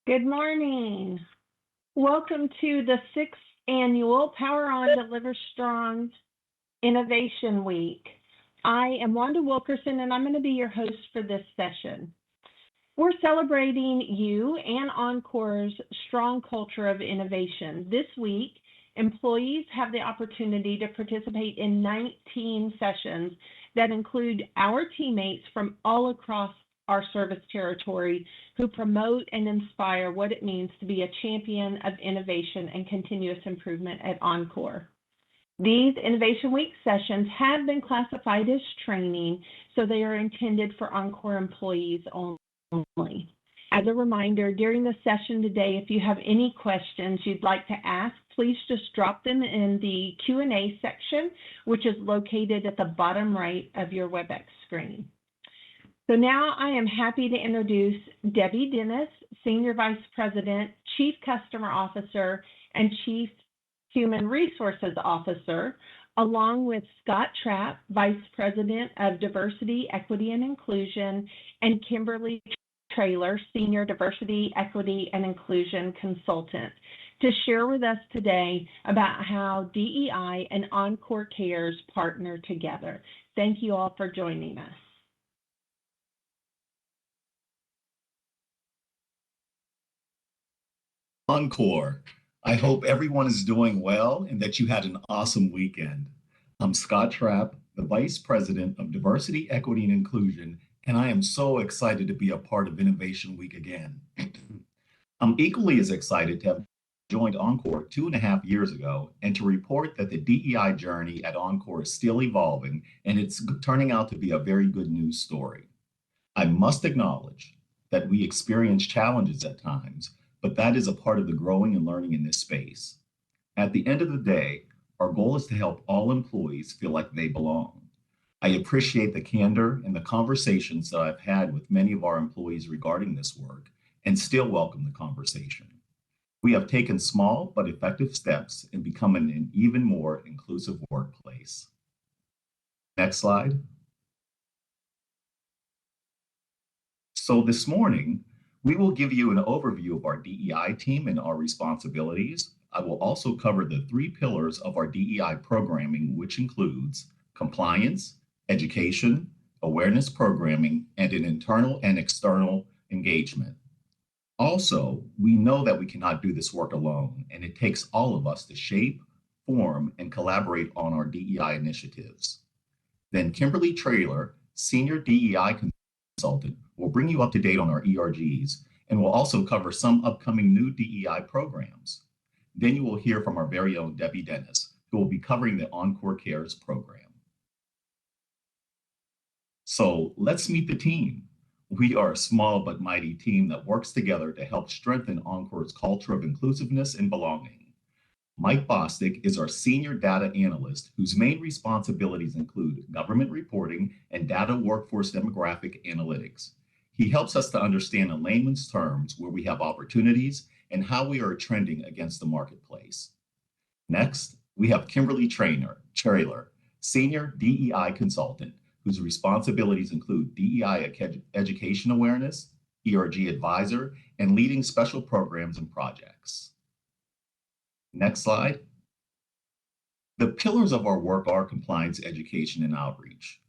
Good morning. Welcome to the sixth annual Power On Deliver Strong Innovation Week. I am Wanda Wilkerson, and I'm going to be your host for this session. We're celebrating you and Encore's strong culture of innovation. This week, employees have the opportunity to participate in 19 sessions that include our teammates from all across our service territory who promote and inspire what it means to be a champion of innovation and continuous improvement at Encore. These Innovation Week sessions have been classified as training, so they are intended for Encore employees only. As a reminder, during the session today, if you have any questions you'd like to ask, please just drop them in the Q&A section, which is located at the bottom right of your WebEx screen. So now I am happy to introduce Debbie Dennis, Senior Vice President, Chief Customer Officer, and Chief Human Resources Officer, along with Scott Trapp, Vice President of Diversity, Equity, and Inclusion, and Kimberly Traylor, Senior Diversity, Equity, and Inclusion Consultant, to share with us today about how DEI and Encore Cares partner together. Thank you all for joining us. Encore. I hope everyone is doing well and that you had an awesome weekend. I'm Scott Trapp, the Vice President of Diversity, Equity, and Inclusion, and I am so excited to be a part of Innovation Week again. I'm equally as excited to have joined Encore 2.5 years ago and to report that the DEI journey at Encore is still evolving and it's turning out to be a very good news story. I must acknowledge that we experience challenges at times, but that is a part of the growing and learning in this space. At the end of the day, our goal is to help all employees feel like they belong. I appreciate the candor and the conversations that I've had with many of our employees regarding this work and still welcome the conversation. We have taken small but effective steps in becoming an even more inclusive workplace. Next slide. So this morning, we will give you an overview of our DEI team and our responsibilities. I will also cover the 3 pillars of our DEI programming, which includes compliance, education, awareness programming, and an internal and external engagement. Also, we know that we cannot do this work alone, and it takes all of us to shape, form, and collaborate on our DEI initiatives. Then Kimberly Traylor, Senior DEI Consultant, will bring you up to date on our ERGs, and will also cover some upcoming new DEI programs. Then you will hear from our very own Debbie Dennis, who will be covering the Encore Cares program. So let's meet the team. We are a small but mighty team that works together to help strengthen Encore's culture of inclusiveness and belonging. Mike Bostic is our Senior Data Analyst, whose main responsibilities include government reporting and data workforce demographic analytics. He helps us to understand in layman's terms where we have opportunities and how we are trending against the marketplace. Next, we have Kimberly Traylor, Senior DEI Consultant, whose responsibilities include DEI education awareness, ERG advisor, and leading special programs and projects. Next slide. The pillars of our work are compliance, education, and outreach.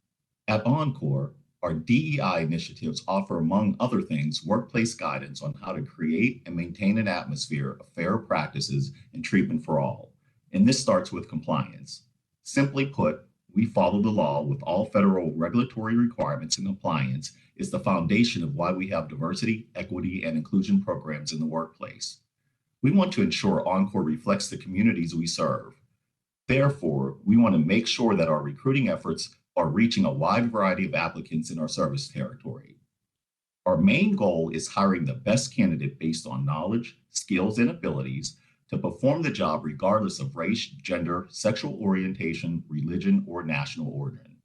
At Encore, our DEI initiatives offer, among other things, workplace guidance on how to create and maintain an atmosphere of fair practices and treatment for all. And this starts with compliance. Simply put, we follow the law with all federal regulatory requirements, and compliance is the foundation of why we have diversity, equity, and inclusion programs in the workplace. We want to ensure Encore reflects the communities we serve. Therefore, we want to make sure that our recruiting efforts are reaching a wide variety of applicants in our service territory. Our main goal is hiring the best candidate based on knowledge, skills, and abilities to perform the job regardless of race, gender, sexual orientation, religion, or national origin.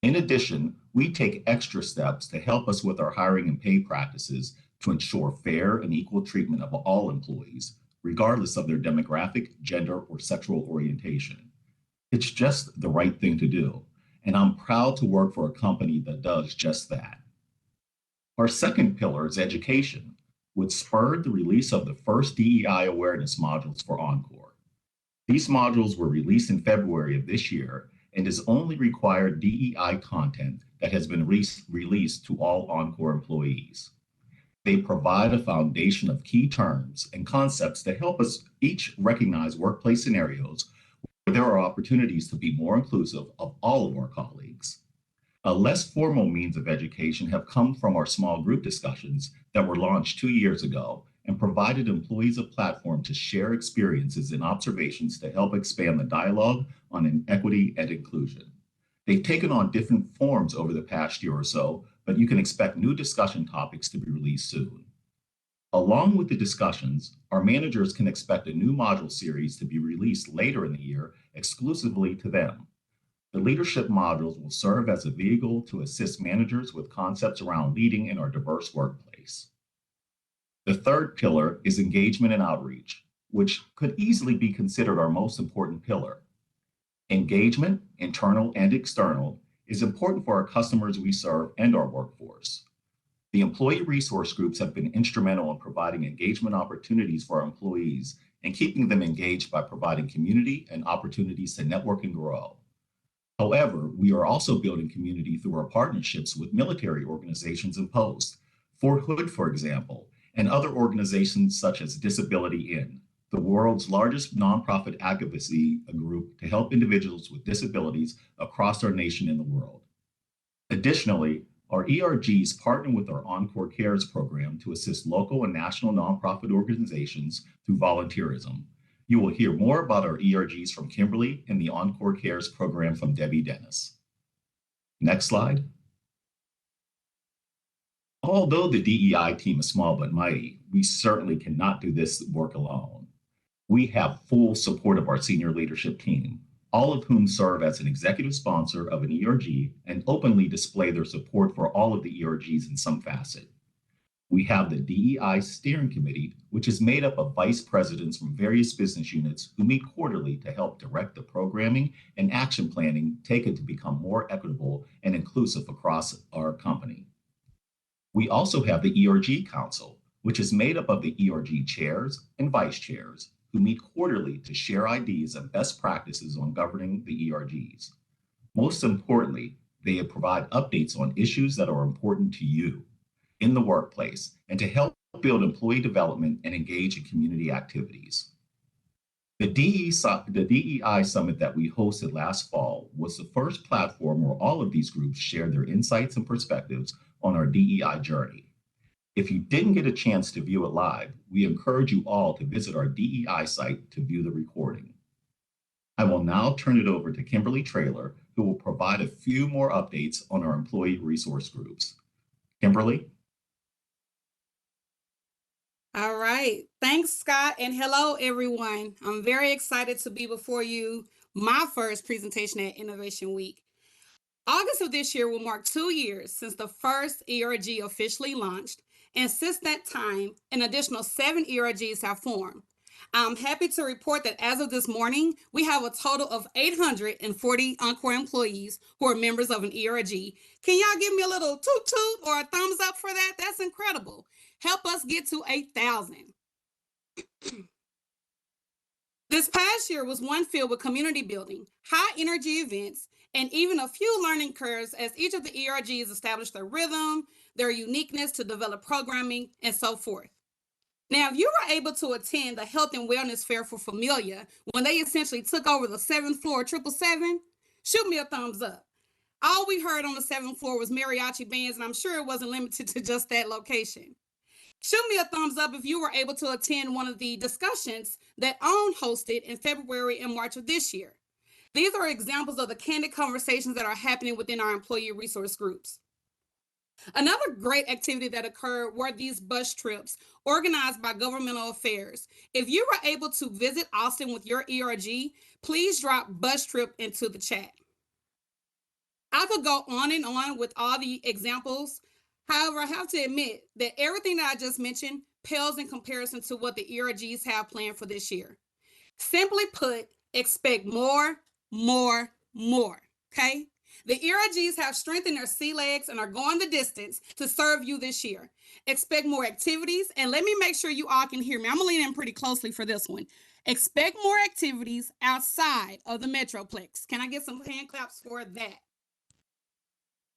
In addition, we take extra steps to help us with our hiring and pay practices to ensure fair and equal treatment of all employees, regardless of their demographic, gender, or sexual orientation. It's just the right thing to do, and I'm proud to work for a company that does just that. Our second pillar is education. which spurred the release of the first DEI awareness modules for Encore. These modules were released in February of this year and is only required DEI content that has been released to all Encore employees. They provide a foundation of key terms and concepts to help us each recognize workplace scenarios where there are opportunities to be more inclusive of all of our colleagues. A less formal means of education have come from our small group discussions that were launched 2 years ago and provided employees a platform to share experiences and observations to help expand the dialogue on equity and inclusion. They've taken on different forms over the past year or so, but you can expect new discussion topics to be released soon. Along with the discussions, our managers can expect a new module series to be released later in the year exclusively to them. The leadership modules will serve as a vehicle to assist managers with concepts around leading in our diverse workplace. The third pillar is engagement and outreach, which could easily be considered our most important pillar. Engagement, internal and external, is important for our customers we serve and our workforce. The employee resource groups have been instrumental in providing engagement opportunities for our employees and keeping them engaged by providing community and opportunities to network and grow. However, we are also building community through our partnerships with military organizations and posts, Fort Hood, for example, and other organizations such as Disability In, the world's largest nonprofit advocacy group to help individuals with disabilities across our nation and the world. Additionally, our ERGs partner with our Encore Cares program to assist local and national nonprofit organizations through volunteerism. You will hear more about our ERGs from Kimberly and the Encore Cares program from Debbie Dennis. Next slide. Although the DEI team is small but mighty, we certainly cannot do this work alone. We have full support of our senior leadership team, all of whom serve as an executive sponsor of an ERG and openly display their support for all of the ERGs in some facet. We have the DEI Steering Committee, which is made up of vice presidents from various business units who meet quarterly to help direct the programming and action planning taken to become more equitable and inclusive across our company. We also have the ERG Council, which is made up of the ERG chairs and vice chairs who meet quarterly to share ideas and best practices on governing the ERGs. Most importantly, they provide updates on issues that are important to you in the workplace and to help build employee development and engage in community activities. The DEI Summit that we hosted last fall was the first platform where all of these groups shared their insights and perspectives on our DEI journey. If you didn't get a chance to view it live, we encourage you all to visit our DEI site to view the recording. I will now turn it over to Kimberly Traylor, who will provide a few more updates on our employee resource groups. Kimberly? All right. Thanks, Scott, and hello, everyone. I'm very excited to be before you, my first presentation at Innovation Week. August of this year will mark 2 years since the first ERG officially launched, and since that time, an additional 7 ERGs have formed. I'm happy to report that as of this morning, we have a total of 840 Encore employees who are members of an ERG. Can y'all give me a little toot toot or a thumbs up for that? That's incredible. Help us get to 8,000. This past year was one filled with community building, high energy events, and even a few learning curves as each of the ERGs established their rhythm, their uniqueness to develop programming, and so forth. Now, if you were able to attend the Health and Wellness Fair for Familia when they essentially took over the 7th floor of 777, shoot me a thumbs up. All we heard on the 7th floor was mariachi bands, and I'm sure it wasn't limited to just that location. Shoot me a thumbs up if you were able to attend one of the discussions that OWN hosted in February and March of this year. These are examples of the candid conversations that are happening within our employee resource groups. Another great activity that occurred were these bus trips organized by Governmental Affairs. If you were able to visit Austin with your ERG, please drop bus trip into the chat. I could go on and on with all the examples. However, I have to admit that everything that I just mentioned pales in comparison to what the ERGs have planned for this year. Simply put, expect more, okay? The ERGs have strengthened their sea legs and are going the distance to serve you this year. Expect more activities, and let me make sure you all can hear me. I'm going to lean in pretty closely for this one. Expect more activities outside of the Metroplex. Can I get some hand claps for that?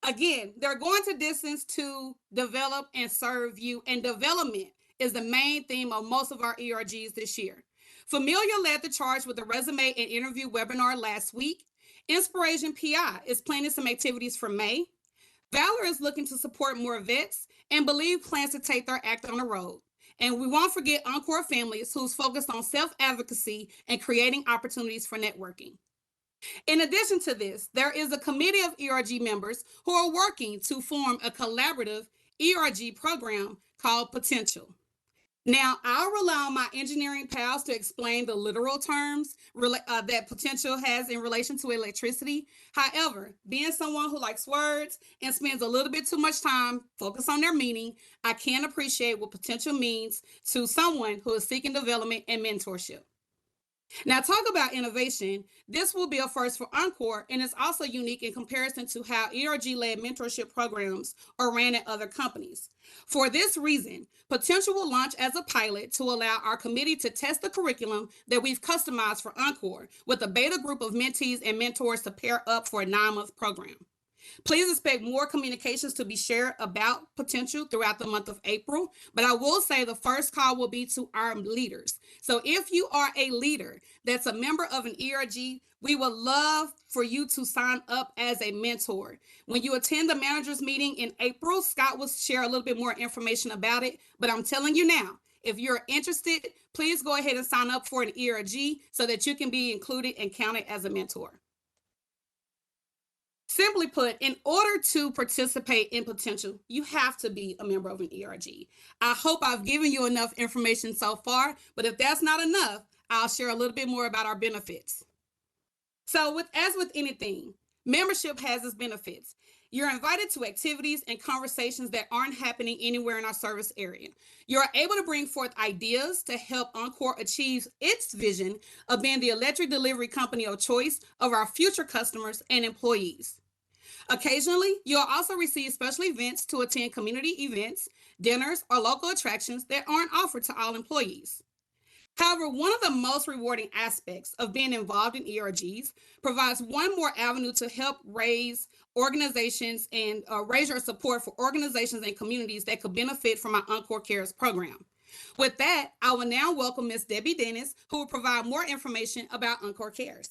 Again, they're going to distance to develop and serve you, and development is the main theme of most of our ERGs this year. Familiar led the charge with the resume and interview webinar last week. Inspiration PI is planning some activities for May. Valor is looking to support more vets, and Believe plans to take their act on the road. And we won't forget Encore Families, who's focused on self-advocacy and creating opportunities for networking. In addition to this, there is a committee of ERG members who are working to form a collaborative ERG program called Potential. Now, I'll rely on my engineering pals to explain the literal terms that Potential has in relation to electricity. However, being someone who likes words and spends a little bit too much time focused on their meaning, I can appreciate what Potential means to someone who is seeking development and mentorship. Now, talk about innovation. This will be a first for Encore, and it's also unique in comparison to how ERG-led mentorship programs are ran at other companies. For this reason, Potential will launch as a pilot to allow our committee to test the curriculum that we've customized for Encore with a beta group of mentees and mentors to pair up for a 9-month program. Please expect more communications to be shared about Potential throughout the month of April, but I will say the first call will be to our leaders. So if you are a leader that's a member of an ERG, we would love for you to sign up as a mentor. When you attend the managers meeting in April, Scott will share a little bit more information about it, but I'm telling you now, if you're interested, please go ahead and sign up for an ERG so that you can be included and counted as a mentor. Simply put, in order to participate in Potential, you have to be a member of an ERG. I hope I've given you enough information so far, but if that's not enough, I'll share a little bit more about our benefits. So as with anything, membership has its benefits. You're invited to activities and conversations that aren't happening anywhere in our service area. You're able to bring forth ideas to help Encore achieve its vision of being the electric delivery company of choice of our future customers and employees. Occasionally, you'll also receive special events to attend community events, dinners, or local attractions that aren't offered to all employees. However, one of the most rewarding aspects of being involved in ERGs provides one more avenue to help raise organizations and raise your support for organizations and communities that could benefit from our Encore Cares program. With that, I will now welcome Ms. Debbie Dennis, who will provide more information about Encore Cares.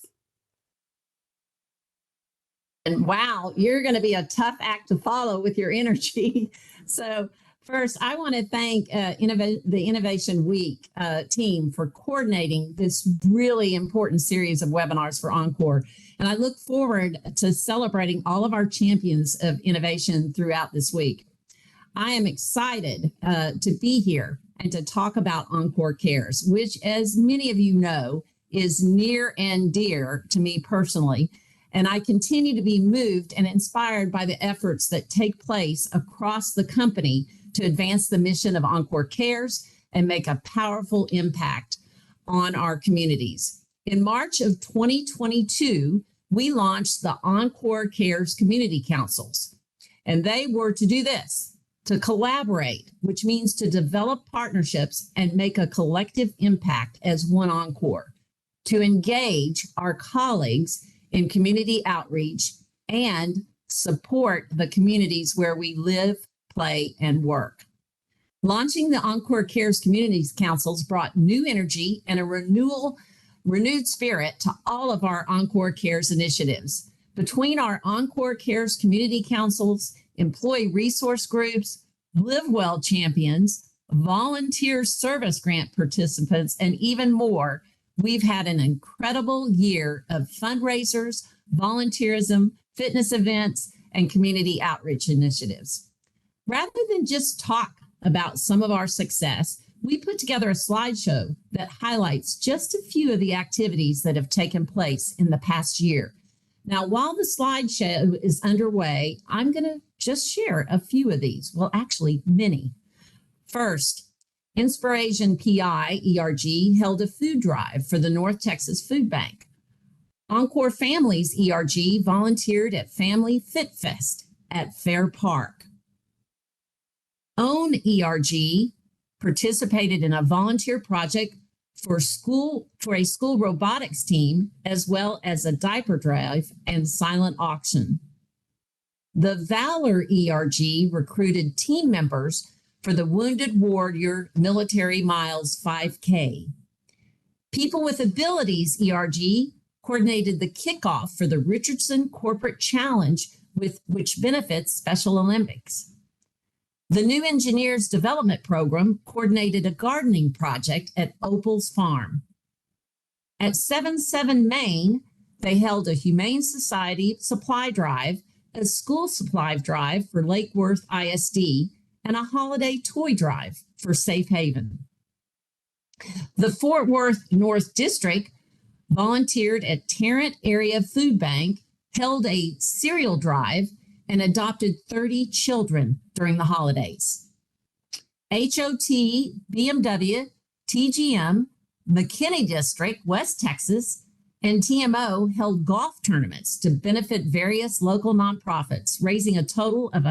And wow, you're going to be a tough act to follow with your energy. So first, I want to thank the Innovation Week team for coordinating this really important series of webinars for Encore. And I look forward to celebrating all of our champions of innovation throughout this week. I am excited to be here and to talk about Encore Cares, which, as many of you know, is near and dear to me personally. And I continue to be moved and inspired by the efforts that take place across the company to advance the mission of Encore Cares and make a powerful impact on our communities. In March of 2022, we launched the Encore Cares Community Councils, and they were to do this, to collaborate, which means to develop partnerships and make a collective impact as one Encore, to engage our colleagues in community outreach and support the communities where we live, play, and work. Launching the Encore Cares Communities Councils brought new energy and a renewed spirit to all of our Encore Cares initiatives. Between our Encore Cares Community Councils, employee resource groups, Live Well champions, volunteer service grant participants, and even more, we've had an incredible year of fundraisers, volunteerism, fitness events, and community outreach initiatives. Rather than just talk about some of our success, we put together a slideshow that highlights just a few of the activities that have taken place in the past year. Now, while the slideshow is underway, I'm going to just share a few of these. Well, actually, many. First, Inspiration PI ERG held a food drive for the North Texas Food Bank. Encore Families ERG volunteered at Family Fit Fest at Fair Park. OWN ERG participated in a volunteer project for a school robotics team, as well as a diaper drive and silent auction. The Valor ERG recruited team members for the Wounded Warrior Military Miles 5K. People with Abilities ERG coordinated the kickoff for the Richardson Corporate Challenge, which benefits Special Olympics. The New Engineers Development Program coordinated a gardening project at Opal's Farm. At 77 Main, they held a Humane Society supply drive, a school supply drive for Lake Worth ISD, and a holiday toy drive for Safe Haven. The Fort Worth North District volunteered at Tarrant Area Food Bank, held a cereal drive, and adopted 30 children during the holidays. HOT, BMW, TGM, McKinney District, West Texas, and TMO held golf tournaments to benefit various local nonprofits, raising a total of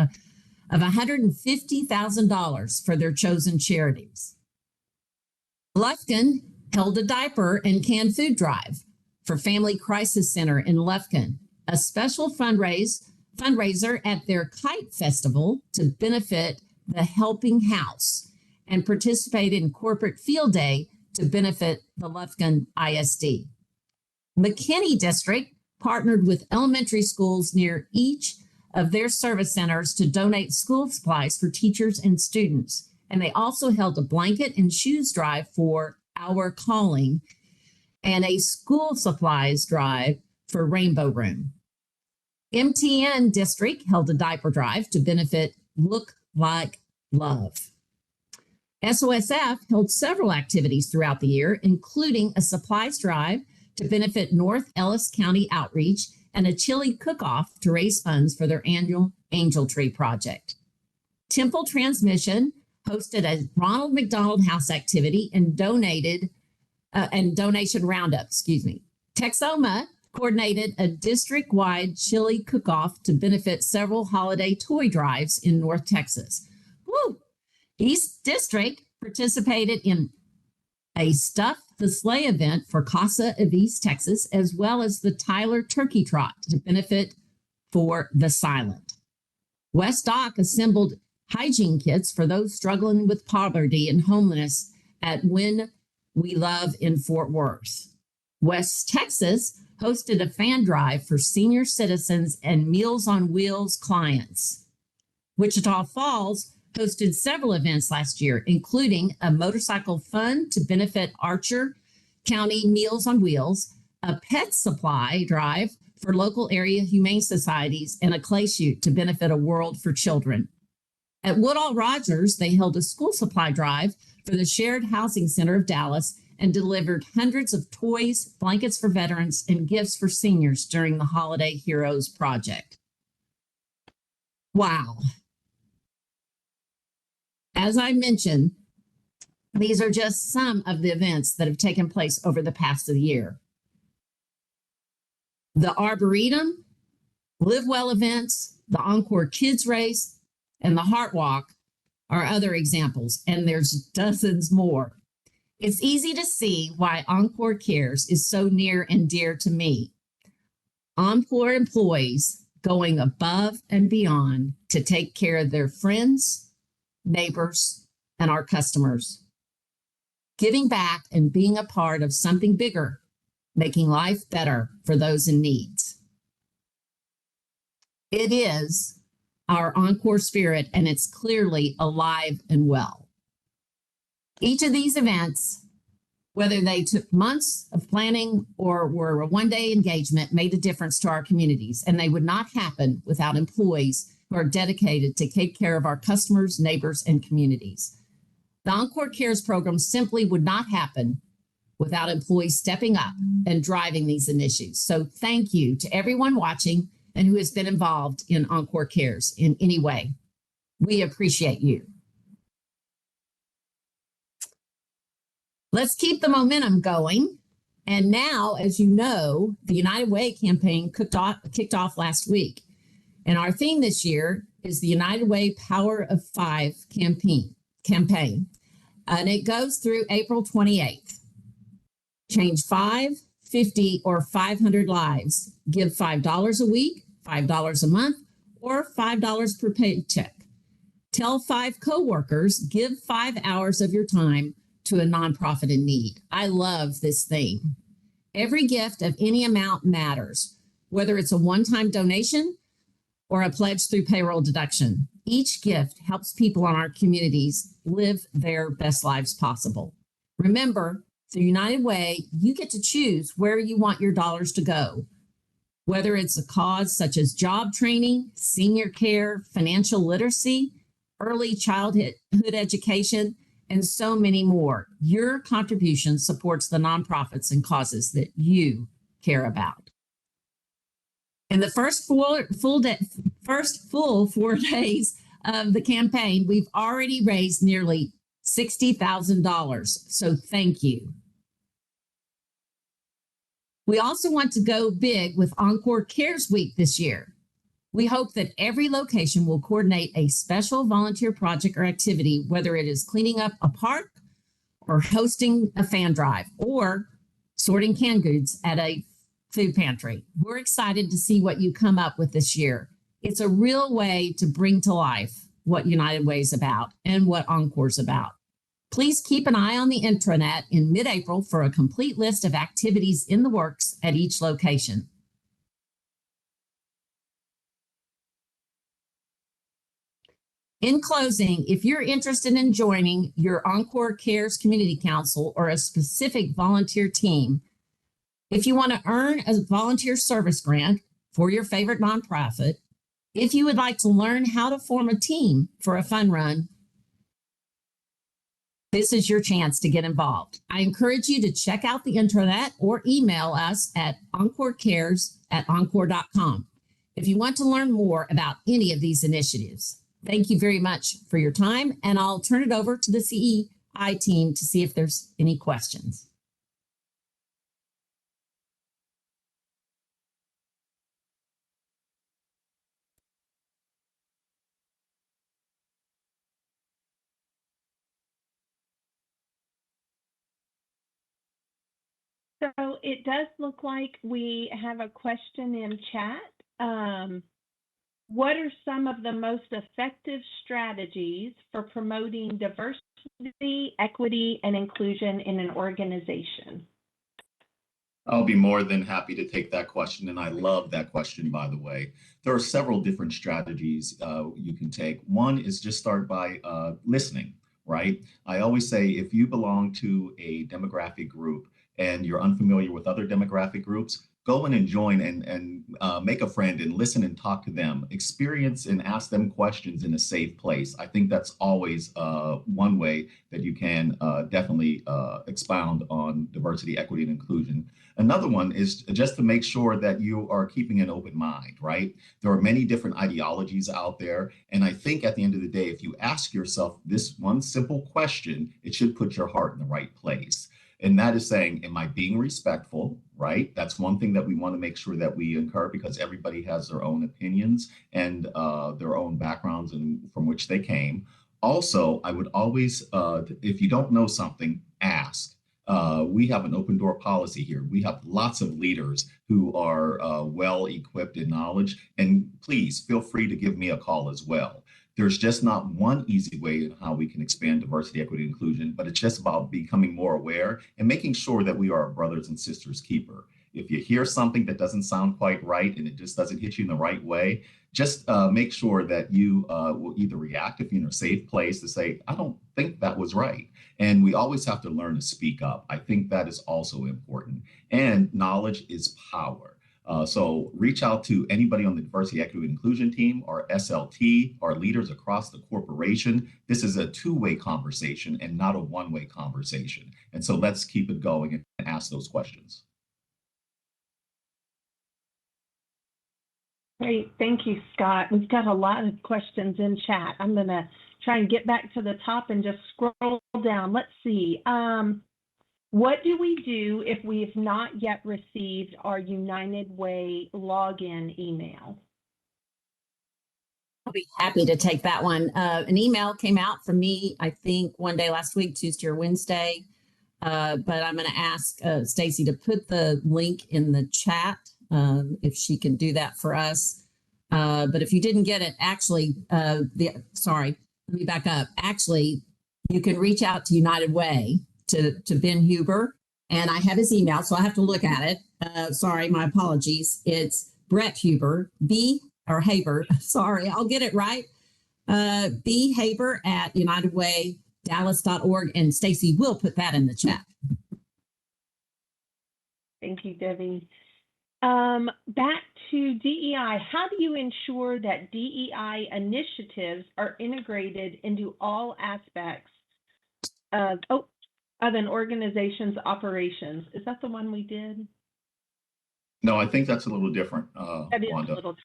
$150,000 for their chosen charities. Lufkin held a diaper and canned food drive for Family Crisis Center in Lufkin, a special fundraiser at their Kite Festival to benefit the Helping House, and participated in Corporate Field Day to benefit the Lufkin ISD. McKinney District partnered with elementary schools near each of their service centers to donate school supplies for teachers and students. And they also held a blanket and shoes drive for Our Calling and a school supplies drive for Rainbow Room. MTN District held a diaper drive to benefit Look Like Love. SOSF held several activities throughout the year, including a supplies drive to benefit North Ellis County Outreach and a chili cook-off to raise funds for their annual Angel Tree project. Temple Transmission hosted a Ronald McDonald House activity and donation roundup, Texoma coordinated a district-wide chili cook-off to benefit several holiday toy drives in North Texas. Woo! East District participated in a Stuff the Sleigh event for Casa of East Texas, as well as the Tyler Turkey Trot to benefit for the Silent. West Dock assembled hygiene kits for those struggling with poverty and homelessness at When We Love in Fort Worth. West Texas hosted a fan drive for senior citizens and Meals on Wheels clients. Wichita Falls hosted several events last year, including a motorcycle fund to benefit Archer County Meals on Wheels, a pet supply drive for local area humane societies, and a clay shoot to benefit A World for Children. At Woodall Rogers, they held a school supply drive for the Shared Housing Center of Dallas and delivered hundreds of toys, blankets for veterans, and gifts for seniors during the Holiday Heroes Project. Wow. As I mentioned, these are just some of the events that have taken place over the past year. The Arboretum, Live Well events, the Encore Kids Race, and the Heart Walk are other examples, and there's dozens more. It's easy to see why Encore Cares is so near and dear to me. Encore employees going above and beyond to take care of their friends, neighbors, and our customers. Giving back and being a part of something bigger, making life better for those in need. It is our Encore spirit, and it's clearly alive and well. Each of these events, whether they took months of planning or were a one-day engagement, made a difference to our communities, and they would not happen without employees who are dedicated to take care of our customers, neighbors, and communities. The Encore Cares program simply would not happen without employees stepping up and driving these initiatives. So thank you to everyone watching and who has been involved in Encore Cares in any way. We appreciate you. Let's keep the momentum going And now, as you know, the United Way campaign kicked off last week. And our theme this year is the United Way Power of Five campaign. And it goes through April 28th. Change 5, 50, or 500 lives. Give $5 a week, $5 a month, or $5 per paycheck. Tell 5 coworkers, give 5 hours of your time to a nonprofit in need. I love this theme. Every gift of any amount matters, whether it's a one-time donation or a pledge through payroll deduction. Each gift helps people in our communities live their best lives possible. Remember, through United Way, you get to choose where you want your dollars to go, whether it's a cause such as job training, senior care, financial literacy, early childhood education, and so many more. Your contribution supports the nonprofits and causes that you care about. In the first full 4 days of the campaign, we've already raised nearly $60,000. So thank you. We also want to go big with Encore Cares Week this year. We hope that every location will coordinate a special volunteer project or activity, whether it is cleaning up a park or hosting a fan drive or sorting canned goods at a food pantry. We're excited to see what you come up with this year. It's a real way to bring to life what United Way is about and what Encore's about. Please keep an eye on the intranet in mid-April for a complete list of activities in the works at each location. In closing, if you're interested in joining your Encore Cares Community Council or a specific volunteer team, if you want to earn a volunteer service grant for your favorite nonprofit, if you would like to learn how to form a team for a fun run, this is your chance to get involved. I encourage you to check out the intranet or email us at encorecares@encore.com if you want to learn more about any of these initiatives. Thank you very much for your time, and I'll turn it over to the CEI team to see if there's any questions. So it does look like we have a question in chat. What are some of the most effective strategies for promoting diversity, equity, and inclusion in an organization? I'll be more than happy to take that question, and I love that question, by the way. There are several different strategies you can take. One is just start by listening, right? I always say if you belong to a demographic group and you're unfamiliar with other demographic groups, go in and join and make a friend and listen and talk to them, experience and ask them questions in a safe place. I think that's always one way that you can definitely expound on diversity, equity, and inclusion. Another one is just to make sure that you are keeping an open mind, right? There are many different ideologies out there. And I think at the end of the day, if you ask yourself this one simple question, it should put your heart in the right place. And that is saying, am I being respectful, right? That's one thing that we want to make sure that we incur, because everybody has their own opinions and their own backgrounds and from which they came. Also, I would always, if you don't know something, ask. We have an open door policy here. We have lots of leaders who are well equipped in knowledge, and please feel free to give me a call as well. There's just not one easy way in how we can expand diversity, equity, and inclusion, but it's just about becoming more aware and making sure that we are our brothers and sisters keeper. If you hear something that doesn't sound quite right and it just doesn't hit you in the right way, just make sure that you will either react if you're in a safe place to say, I don't think that was right. And we always have to learn to speak up. I think that is also important. And knowledge is power. So reach out to anybody on the Diversity, Equity, and Inclusion team, or SLT, or leaders across the corporation. This is a two-way conversation and not a one-way conversation. And so let's keep it going and ask those questions. Great, thank you, Scott. We've got a lot of questions in chat. I'm gonna try and get back to the top and just scroll down. Let's see. What do we do if we have not yet received our United Way login email? I'll be happy to take that one. An email came out from me, I think, one day last week, Tuesday or Wednesday. But I'm going to ask Stacy to put the link in the chat if she can do that for us. But if you didn't get it, actually, sorry, let me back up. Actually, you can reach out to United Way to Ben Huber, and I have his email, so I have to look at it. Sorry, my apologies. It's Brett Huber, Haber. Sorry, I'll get it right. B Haber at UnitedWayDallas.org, and Stacy will put that in the chat. Thank you, Debbie. Back to DEI. How do you ensure that DEI initiatives are integrated into all aspects of an organization's operations? Is that the one we did? No, I think that's a little different, That is Wanda. a little,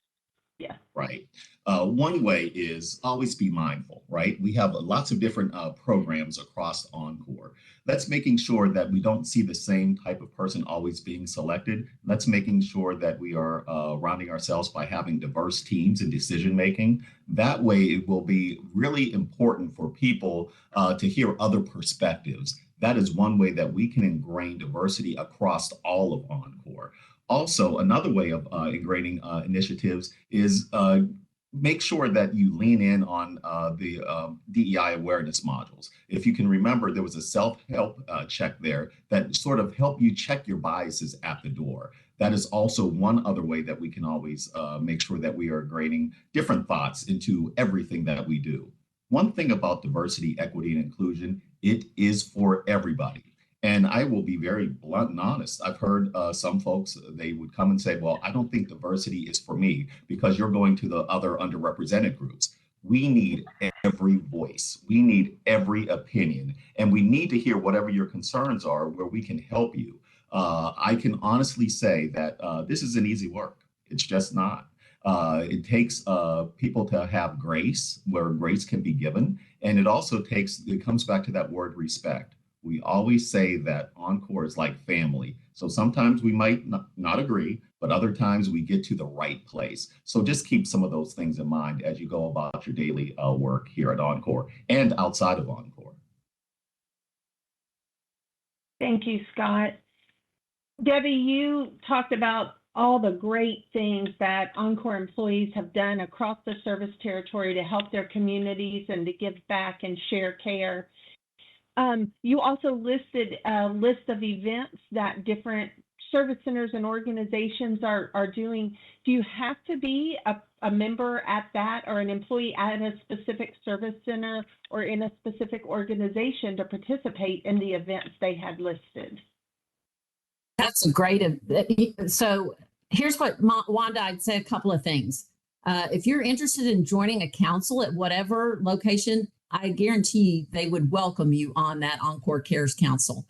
yeah. Right. One way is always be mindful, right? We have lots of different programs across Encore. That's making sure that we don't see the same type of person always being selected. That's making sure that we are rounding ourselves by having diverse teams in decision making. That way, it will be really important for people to hear other perspectives. That is one way that we can ingrain diversity across all of Encore. Also, another way of ingraining initiatives is make sure that you lean in on the DEI awareness modules. If you can remember, there was a self-help check there that sort of helped you check your biases at the door. That is also one other way that we can always make sure that we are ingraining different thoughts into everything that we do. One thing about diversity, equity, and inclusion, it is for everybody. And I will be very blunt and honest. I've heard some folks, they would come and say, well, I don't think diversity is for me because you're going to the other underrepresented groups. We need every voice. We need every opinion. And we need to hear whatever your concerns are where we can help you. I can honestly say that this isn't easy work. It's just not. It takes people to have grace where grace can be given. And it comes back to that word respect. We always say that Encore is like family. So sometimes we might not agree, but other times we get to the right place. So just keep some of those things in mind as you go about your daily work here at Encore and outside of Encore. Thank you, Scott. Debbie, you talked about all the great things that Encore employees have done across the service territory to help their communities and to give back and share care. You also listed a list of events that different service centers and organizations are doing. Do you have to be a member at that or an employee at a specific service center or in a specific organization to participate in the events they had listed? That's a great, so here's what, Wanda, I'd say a couple of things. If you're interested in joining a council at whatever location, I guarantee they would welcome you on that Encore Cares Council.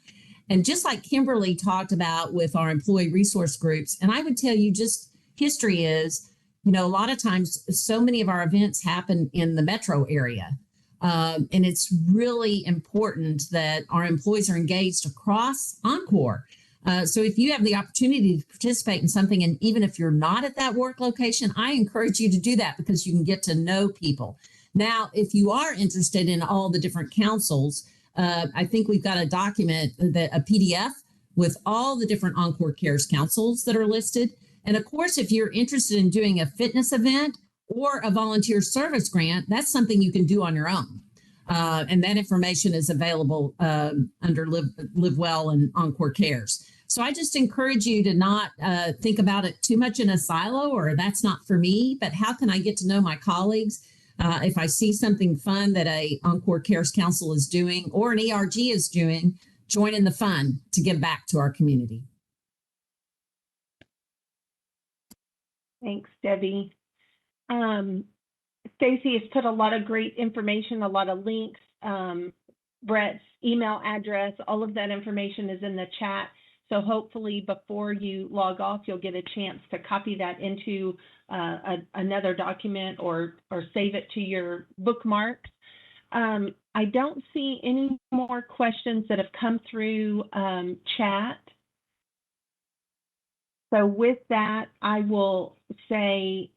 And just like Kimberly talked about with our employee resource groups, and I would tell you just history is, a lot of times so many of our events happen in the metro area. And it's really important that our employees are engaged across Encore. So if you have the opportunity to participate in something, and even if you're not at that work location, I encourage you to do that because you can get to know people. Now, if you are interested in all the different councils, I think we've got a document, a PDF with all the different Encore Cares councils that are listed. And of course, if you're interested in doing a fitness event or a volunteer service grant, that's something you can do on your own. And that information is available under Live Well and Encore Cares. So I just encourage you to not think about it too much in a silo or that's not for me, but how can I get to know my colleagues? If I see something fun that a Encore Cares Council is doing or an ERG is doing, join in the fun to give back to our community. Thanks, Debbie. Stacy has put a lot of great information, a lot of links. Brett's email address, all of that information is in the chat. So hopefully before you log off, you'll get a chance to copy that into another document or save it to your bookmarks. I I don't see any more questions that have come through chat. So with that, I will say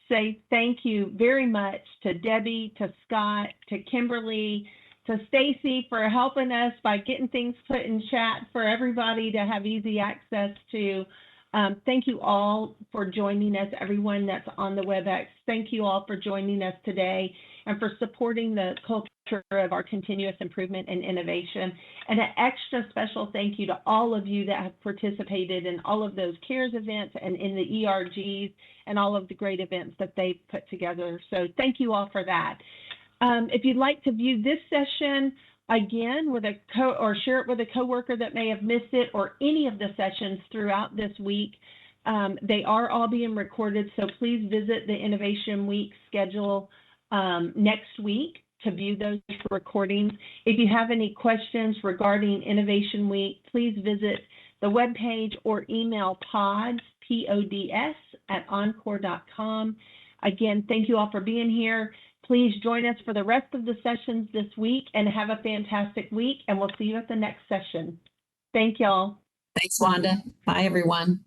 say thank you very much to Debbie, to Scott, to Kimberly, to Stacy for helping us by getting things put in chat for everybody to have easy access to. Thank you all for joining us, everyone that's on the WebEx. Thank you all for joining us today and for supporting the culture of our continuous improvement and innovation. And an extra special thank you to all of you that have participated in all of those CARES events and in the ERGs and all of the great events that they've put together. So thank you all for that. If you'd like to view this session again with or share it with a coworker that may have missed it, or any of the sessions throughout this week, they are all being recorded. So please visit the Innovation Week schedule next week to view those recordings. If you have any questions regarding Innovation Week, please visit the webpage or email pods, PODS, @encore.com. Again, thank you all for being here. Please join us for the rest of the sessions this week and have a fantastic week, and we'll see you at the next session. Thank y'all. Thanks, Wanda. Bye, everyone.